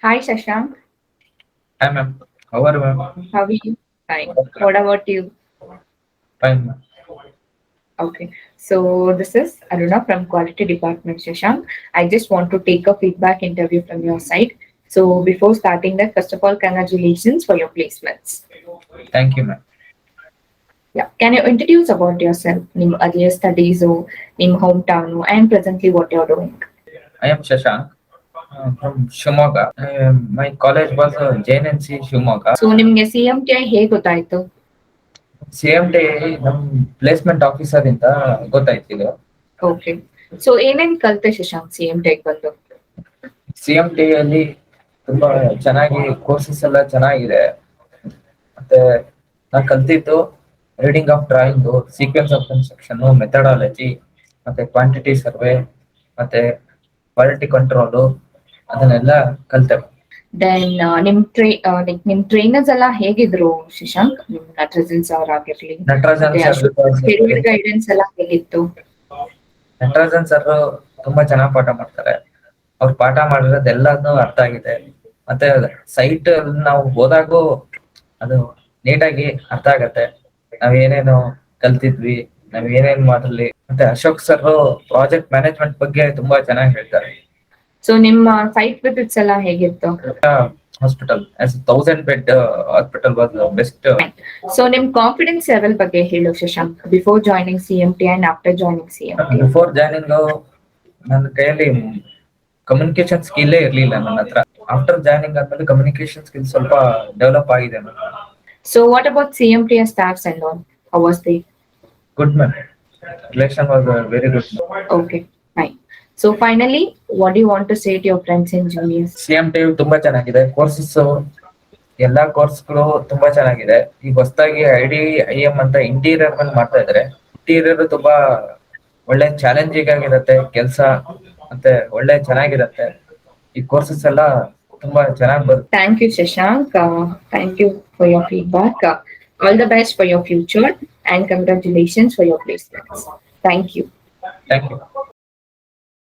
Hi, Shashank. Hi, ma'am. How are you, ma'am? How are you? Fine. What about you? Fine, ma'am. Okay. So this is Aruna from Quality Department, Shashank. I just want to take a feedback interview from your side. So before starting that, first of all, congratulations for your placements. Thank you, ma'am. Yeah. Can you introduce about yourself, ನಿಮ್ಮ earlier studies, ನಿಮ್ಮ hometown, and presently what you're doing? I am Shashank from Shimoga. My college was JNNCE Shimoga. So ನಿಮ್ಗೆ CMTI ಹೇಗೆ ಗೊತ್ತಾಯ್ತು? CMTI ನಮ್ಮ placement officer ಇಂದ ಗೊತ್ತಾಯ್ತಿದ್ದು. Okay. So ಏನೇನ್ ಕಲ್ತೆ Shashank CMTI ಬಂದು? CMTI ಅಲ್ಲಿ ತುಂಬಾ ಚೆನ್ನಾಗಿ ಕೋರ್ಸಸ್ ಎಲ್ಲ ಚೆನ್ನಾಗಿದೆ. ಮತ್ತೆ ನಾನು ಕಲ್ತಿದ್ದು reading of drawing, sequence of construction, methodology, ಮತ್ತೆ ಕ್ವಾಂಟಿಟಿ ಸರ್ವೆ, ಮತ್ತೆ ಕ್ವಾಲಿಟಿ ಕಂಟ್ರೋಲು ಅದನ್ನೆಲ್ಲ ಕಲ್ತೆ. ದೆನ್ ನಿಮ್ ಟ್ರೈನರ್ಸ್ ಎಲ್ಲ ಹೇಗಿದ್ರು ಶಶಾಂಕ್? ನಿಮ್ ನಟರಾಜನ್ ಸರ್ ಆಗಿರ್ಲಿ ನಟರಾಜನ್ ಮತ್ತೆ ಸರ್ ಅಶೋಕ್ ಕೆರಿಯರ್ ಗೈಡೆನ್ಸ್ ಎಲ್ಲ ಹೇಗಿತ್ತು? ನಟರಾಜನ್ ಸರ್ ತುಂಬಾ ಚೆನ್ನಾಗಿ ಪಾಠ ಮಾಡ್ತಾರೆ. ಅವ್ರು ಪಾಠ ಮಾಡಿರೋದೆಲ್ಲದೂ ಅರ್ಥ ಆಗಿದೆ. ಮತ್ತೆ ಸೈಟ್ ನಾವು ಹೋದಾಗೂ ಅದು ನೀಟಾಗಿ ಅರ್ಥ ಆಗತ್ತೆ. ನಾವೇನೇನು ಕಲ್ತಿದ್ವಿ, ನಾವ್ ಏನೇನ್ ಮಾಡಿರ್ಲಿ. ಮತ್ತೆ ಅಶೋಕ್ ಸರ್ ಪ್ರಾಜೆಕ್ಟ್ ಮ್ಯಾನೇಜ್ಮೆಂಟ್ ಬಗ್ಗೆ ತುಂಬಾ ಚೆನ್ನಾಗಿ ಹೇಳ್ತಾರೆ. ಸೊ ನಿಮ್ಮ ಸೈಟ್ ವಿಸಿಟ್ಸ್ ಎಲ್ಲ ಹೇಗಿತ್ತು? Hospital as 1000 bed hospital was best. So ನಿಮ್ ಕಾನ್ಫಿಡೆನ್ಸ್ ಲೆವೆಲ್ ಬಗ್ಗೆ ಹೇಳು Shashank, before joining CMT and after joining CMT. Before joining ನನ್ನ ಕೈಯಲ್ಲಿ ಕಮ್ಯುನಿಕೇಶನ್ ಸ್ಕಿಲ್ಲೇ ಇರ್ಲಿಲ್ಲ ನನ್ನ ಹತ್ರ. ಆಫ್ಟರ್ ಜಾಯ್ನಿಂಗ್ ಆದ್ಮೇಲೆ ಕಮ್ಯುನಿಕೇಶನ್ ಸ್ಕಿಲ್ ಸ್ವಲ್ಪ ಡೆವಲಪ್ ಆಗಿದೆ. So what about CMT staffs and all, how was they? Good ma'am, relation was very good. Okay, fine. So finally what you want to say to your friends and juniors? CMT ತುಂಬಾ ಚೆನ್ನಾಗಿದೆ. Courses ಎಲ್ಲಾ ಕೋರ್ಸ್ಗಳು ತುಂಬಾ ಚೆನ್ನಾಗಿದೆ. ಈಗ ಹೊಸದಾಗಿ IDIM ಅಂತ interior ಮೇಲೆ ಮಾಡ್ತಾ ಇದಾರೆ. ಇಂಟೀರಿಯರ್ ತುಂಬಾ ಒಳ್ಳೆ ಚಾಲೆಂಜಿಂಗ್ ಆಗಿರುತ್ತೆ ಕೆಲಸ, ಮತ್ತೆ ಒಳ್ಳೆ ಚೆನ್ನಾಗಿರುತ್ತೆ. ಈ ಕೋರ್ಸಸ್ ಎಲ್ಲ ತುಂಬಾ ಚೆನ್ನಾಗಿ ಬರುತ್ತೆ. Thank you, Shashank. Thank you for your feedback. All the best for your future and congratulations for your placements. Thank you. Thank you.